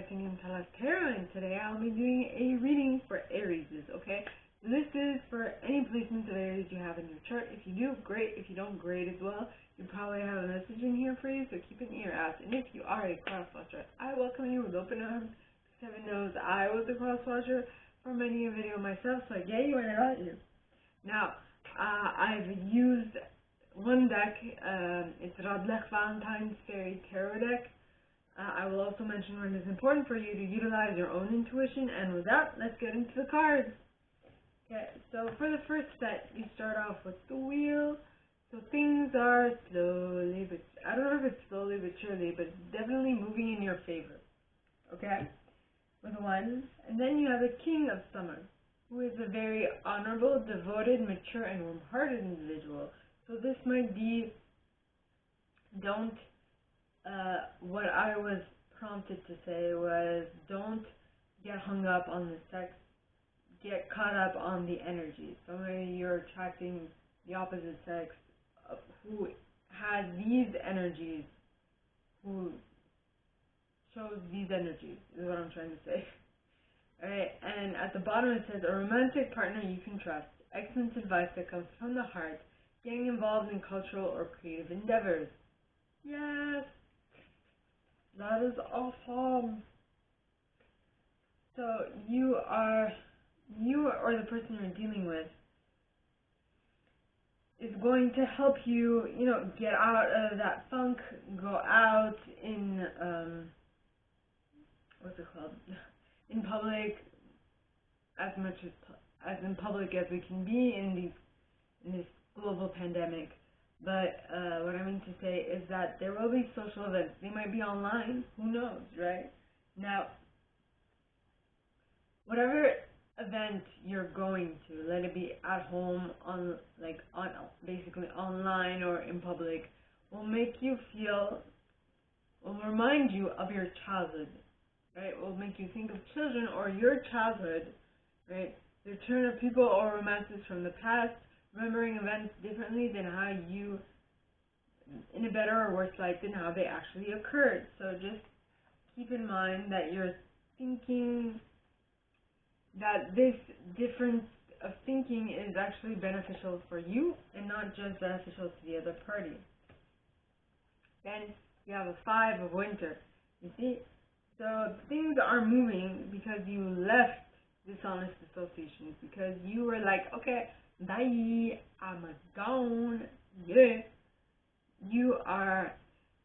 Valentine Untitled Chapter, and today I'll be doing a reading for Aries, okay? This is for any placements of Aries you have in your chart. If you do, great. If you don't, great as well. You probably have a message in here for you, so keep an ear out. And if you are a cross-watcher, I welcome you with open arms. Heaven knows I was a cross-watcher for many a video myself, so I get you and I got you. Now, I've used one deck. It's Radleigh Valentine's Fairy Tarot deck. I will also mention when it's important for you to utilize your own intuition, and with that, let's get into the cards. Okay, so for the first set, you start off with the wheel. So things are slowly, but I don't know if it's slowly but surely, but definitely moving in your favor. Okay, with one, and then you have the King of Summer, who is a very honorable, devoted, mature, and warm-hearted individual. So this might be, what I was prompted to say was, don't get hung up on the sex, get caught up on the energy. So maybe you're attracting the opposite sex who has these energies, who shows these energies, is what I'm trying to say. Alright, and at the bottom it says, a romantic partner you can trust, excellent advice that comes from the heart, getting involved in cultural or creative endeavors. Yes! That is awesome. So you or the person you're dealing with is going to help you, get out of that funk, go out in, in public, as much as in public as we can be in this global pandemic. But what I mean to say is that there will be social events. They might be online. Who knows, right? Now, whatever event you're going to, let it be at home, basically online or in public, will make you feel, will remind you of your childhood, right? Will make you think of children or your childhood, right? The return of people or romances from the past, remembering events differently than how you, in a better or worse light than how they actually occurred. So just keep in mind that you're thinking that this difference of thinking is actually beneficial for you and not just beneficial to the other party. Then you have a 5 of Winter. You see? So things are moving because you left dishonest associations, because you were like, okay, bye, I'm gone. Yeah. You are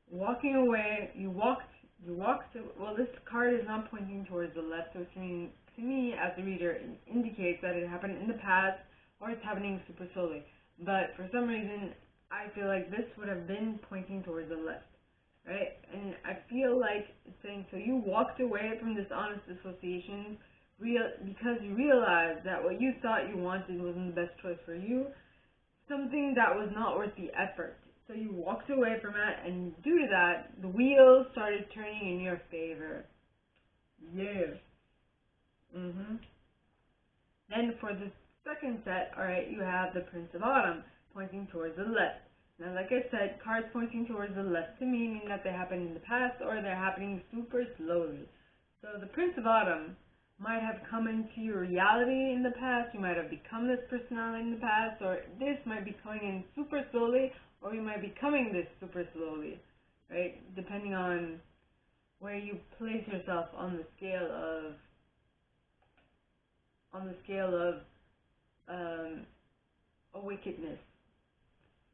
walking away. You walked. Well, this card is not pointing towards the left, so to me, as a reader, it indicates that it happened in the past or it's happening super slowly. But for some reason, I feel like this would have been pointing towards the left, right? And I feel like it's saying, so you walked away from dishonest associations because you realized that what you thought you wanted wasn't the best choice for you, something that was not worth the effort. So you walked away from it, and due to that, the wheels started turning in your favor. Yeah. Then for the second set, alright, you have the Prince of Autumn pointing towards the left. Now, like I said, cards pointing towards the left to me mean that they happened in the past or they're happening super slowly. So the Prince of Autumn might have come into your reality in the past, you might have become this personality in the past, or this might be coming in super slowly, or you might be becoming this super slowly, right? Depending on where you place yourself on the scale of wickedness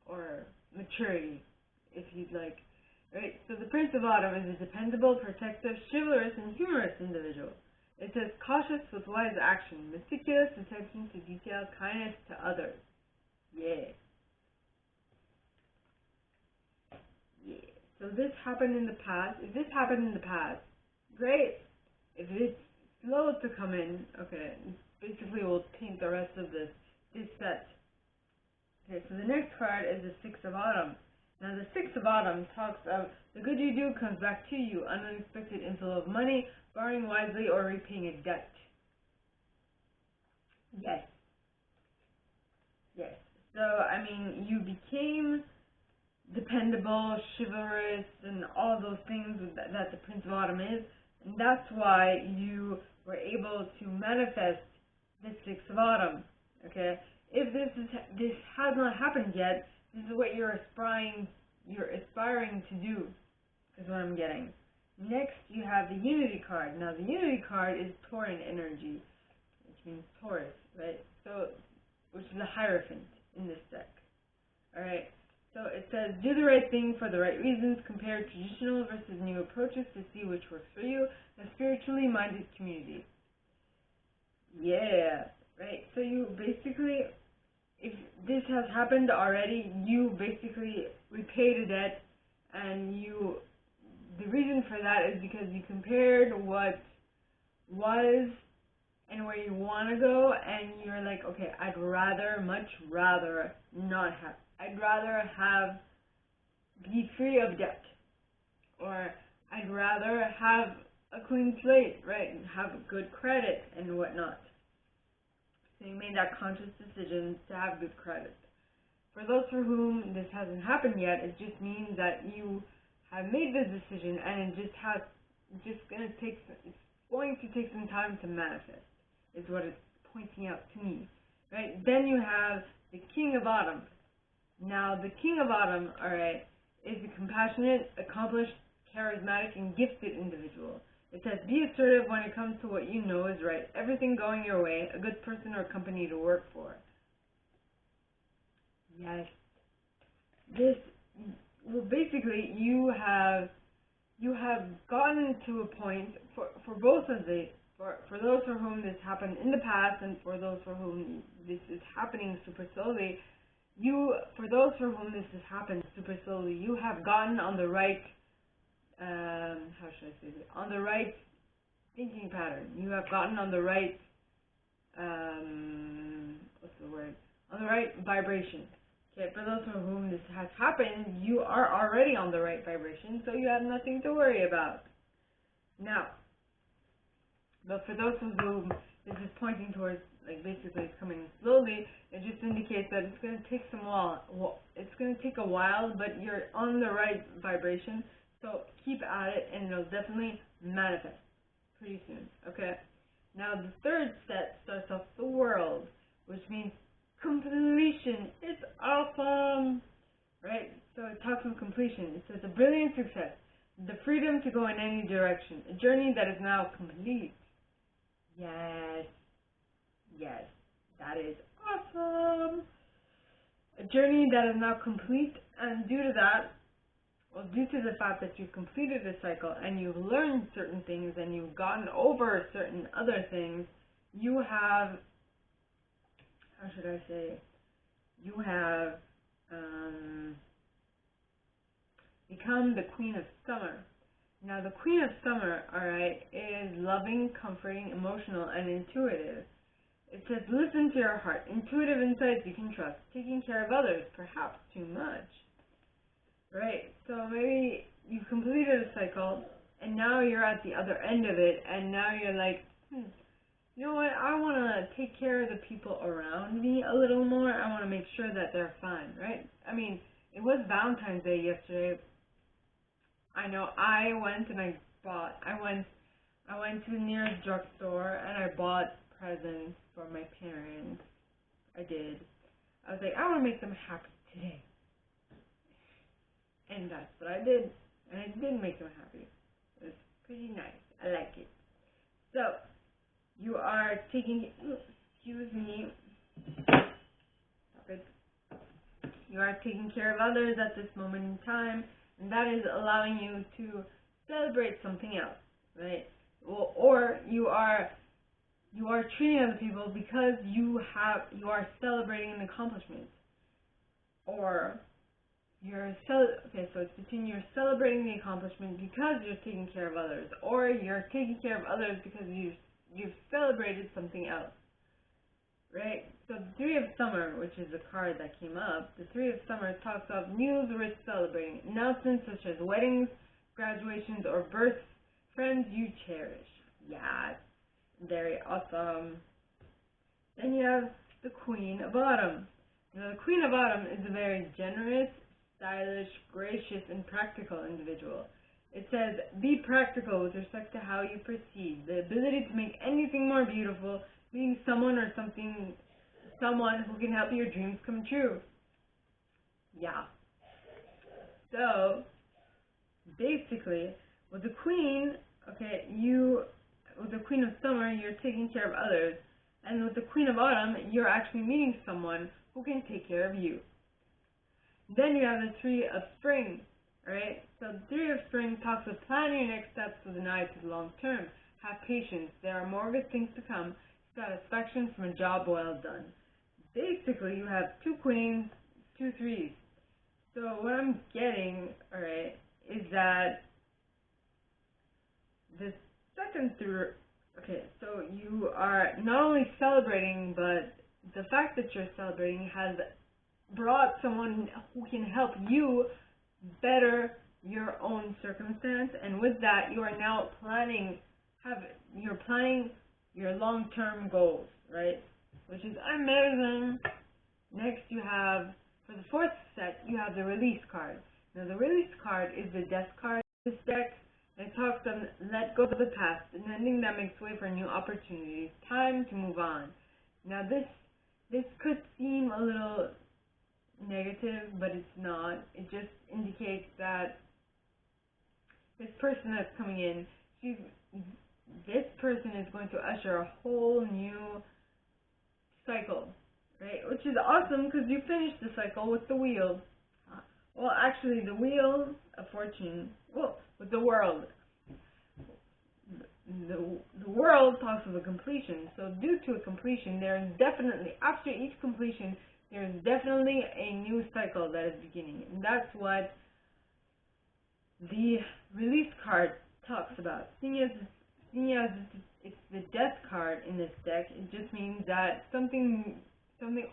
or maturity, if you'd like, right? So the Prince of Autumn is a dependable, protective, chivalrous, and humorous individual. It says cautious with wise action, meticulous attention to detail, kindness to others. Yeah. Yeah. So this happened in the past. If this happened in the past, great. If it's slow to come in, okay, basically we'll paint the rest of this set. Okay, so the next card is the 6 of Autumn. Now the 6 of Autumn talks of the good you do comes back to you, an unexpected inflow of money, borrowing wisely, or repaying a debt. Yes. Yes. So, I mean, you became dependable, chivalrous, and all those things that the Prince of Autumn is, And that's why you were able to manifest the Six of Autumn. Okay? If this has not happened yet, this is what you're aspiring to do, is what I'm getting. Next, you have the Unity card. Now, the Unity card is Tauran energy, which means Taurus, right? So, which is a Hierophant in this deck. Alright? So it says, do the right thing for the right reasons, compare traditional versus new approaches to see which works for you, a spiritually minded community. Yeah, right? So you basically, if this has happened already, you basically repay the debt, and the reason for that is because you compared what was and where you want to go, and you're like, okay, I'd much rather not have. I'd rather be free of debt, or I'd rather have a clean slate, right, and have good credit and whatnot. So you made that conscious decision to have good credit. For those for whom this hasn't happened yet, it just means that you have made this decision, and it's going to take some time to manifest, is what it's pointing out to me, right? Then you have the King of Autumn. Now, the King of Autumn, alright, is a compassionate, accomplished, charismatic, and gifted individual. It says, be assertive when it comes to what you know is right. Everything going your way, a good person or company to work for. Yes. Basically, you have gotten to a point, for both of for those for whom this happened in the past, and for those for whom this is happening super slowly, for those for whom this has happened super slowly, you have gotten on the right, on the right thinking pattern. You have gotten on the right, on the right vibration. Okay, for those for whom this has happened, you are already on the right vibration, so you have nothing to worry about. Now, but for those of whom this is pointing towards, like, basically it's coming slowly, it just indicates that it's going to take it's going to take a while, but you're on the right vibration, so keep at it, and it'll definitely manifest pretty soon, okay? Now, the third set starts off the World, which means completion. It's awesome, right? So it talks of completion. It says a brilliant success, the freedom to go in any direction, a journey that is now complete. Yes, that is awesome. A journey that is now complete, and due to the fact that you've completed a cycle and you've learned certain things and you've gotten over certain other things, you have, become the Queen of Summer. Now, the Queen of Summer, alright, is loving, comforting, emotional, and intuitive. It says, listen to your heart. Intuitive insights you can trust. Taking care of others, perhaps too much. Right? So maybe you've completed a cycle, and now you're at the other end of it, and now you're like, you know what, I want to take care of the people around me a little more. I want to make sure that they're fine, right? I mean, it was Valentine's Day yesterday. I know I went to the nearest drugstore, and I bought presents for my parents. I did. I was like, I want to make them happy today. And that's what I did. And I did make them happy. It was pretty nice. I like it. So, you are taking, excuse me, stop it. You are taking care of others at this moment in time, and that is allowing you to celebrate something else, right? Or you are treating other people because you are celebrating an accomplishment, or so it's between you're celebrating the accomplishment because you're taking care of others, or you're taking care of others because you've celebrated something else, right? So the Three of Summer, which is the card that came up, the Three of Summer talks of news worth celebrating, announcements such as weddings, graduations, or births, friends you cherish. Yeah, very awesome. Then you have the Queen of Autumn. Now, the Queen of Autumn is a very generous, stylish, gracious, and practical individual. It says, be practical with respect to how you proceed. The ability to make anything more beautiful, meeting someone or something, someone who can help your dreams come true. Yeah. So, basically, with the Queen, okay, with the Queen of Summer, you're taking care of others. And with the Queen of Autumn, you're actually meeting someone who can take care of you. Then you have the Three of Spring, alright? So the Three of Spring talks of planning your next steps with an eye to the long term. Have patience. There are more good things to come. Satisfaction from a job well done. Basically, you have two queens, two threes. So what I'm getting, alright, is that the second three, okay, so you are not only celebrating, but the fact that you're celebrating has brought someone who can help you better your own circumstance, and with that, you are now planning your long-term goals, right? Which is amazing. Next, you have, for the fourth set, you have the Release card. Now, the Release card is the Death card in this deck. And it talks on let go of the past, an ending that makes way for new opportunities. Time to move on. Now, this could seem a little negative, but it's not. It just indicates that this person that's coming in, this person is going to usher a whole new cycle, right? Which is awesome because you finished the cycle with the Wheel. Well, actually, the Wheel of Fortune, well, with the World. The World talks of a completion. So due to a completion, there is definitely, after each completion, there is definitely a new cycle that is beginning. And that's what the Release card talks about. Seeing as it's the Death card in this deck, it just means that something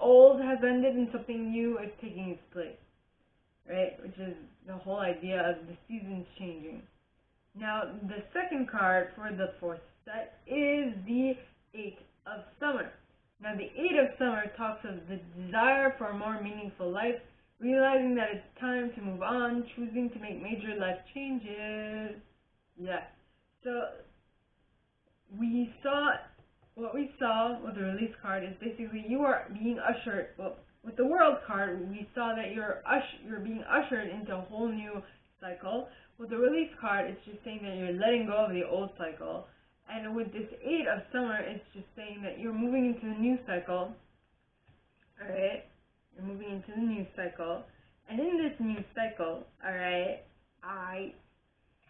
old has ended and something new is taking its place. Right? Which is the whole idea of the seasons changing. Now, the second card for the fourth set is the Eight of Summer. Now, the Eight of Summer talks of the desire for a more meaningful life, realizing that it's time to move on, choosing to make major life changes. Yeah. So, what we saw with the Release card is basically you are being ushered, well, with the World card, we saw that you're being ushered into a whole new cycle. With the Release card, it's just saying that you're letting go of the old cycle. And with this Eight of Summer, it's just saying that you're moving into the new cycle. Alright? You're moving into the new cycle. And in this new cycle, alright,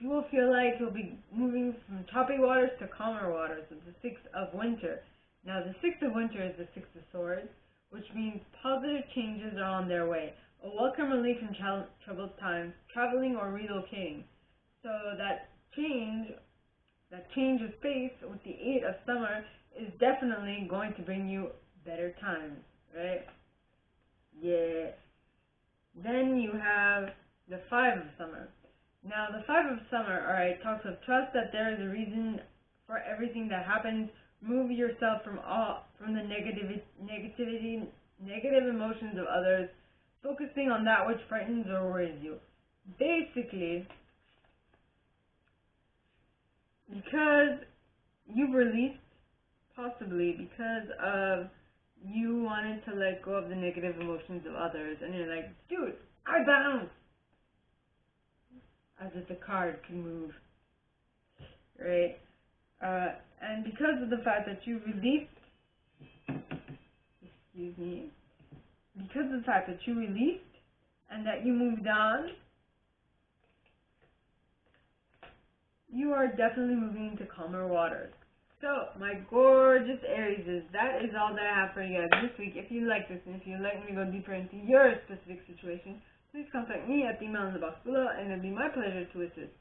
you will feel like you'll be moving from choppy waters to calmer waters with the Six of Winter. Now, the Six of Winter is the Six of Swords, which means positive changes are on their way. A welcome relief in troubled times, traveling or relocating. So that change of pace with the Eight of Summer is definitely going to bring you better times, right? Yeah. Then you have the Five of Summer. Now, the Five of Summer, alright, talks of trust that there is a reason for everything that happens. Remove yourself from the negative emotions of others, focusing on that which frightens or worries you. Basically, because you've released, possibly because of you wanted to let go of the negative emotions of others, and you're like, dude, I bounce! As if the card can move, right? And because of the fact that you released, because of the fact that you released and that you moved on, you are definitely moving into calmer waters. So, my gorgeous Aries, that is all that I have for you guys this week. If you like this and if you'd like me to go deeper into your specific situation, please contact me at the email in the box below, and it'll be my pleasure to assist.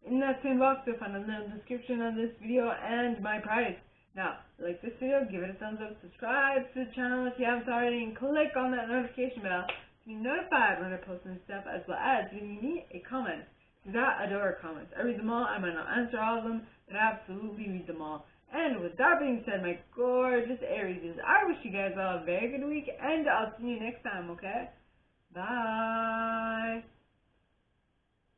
In that same box, you'll find a little description of this video and my price. Now, like this video, give it a thumbs up, subscribe to the channel if you haven't already, and click on that notification bell to be notified when I post new stuff, as well as leaving me a comment. Because I adore comments. I read them all. I might not answer all of them, but I absolutely read them all. And with that being said, my gorgeous Aries, I wish you guys all a very good week, and I'll see you next time, okay? Bye!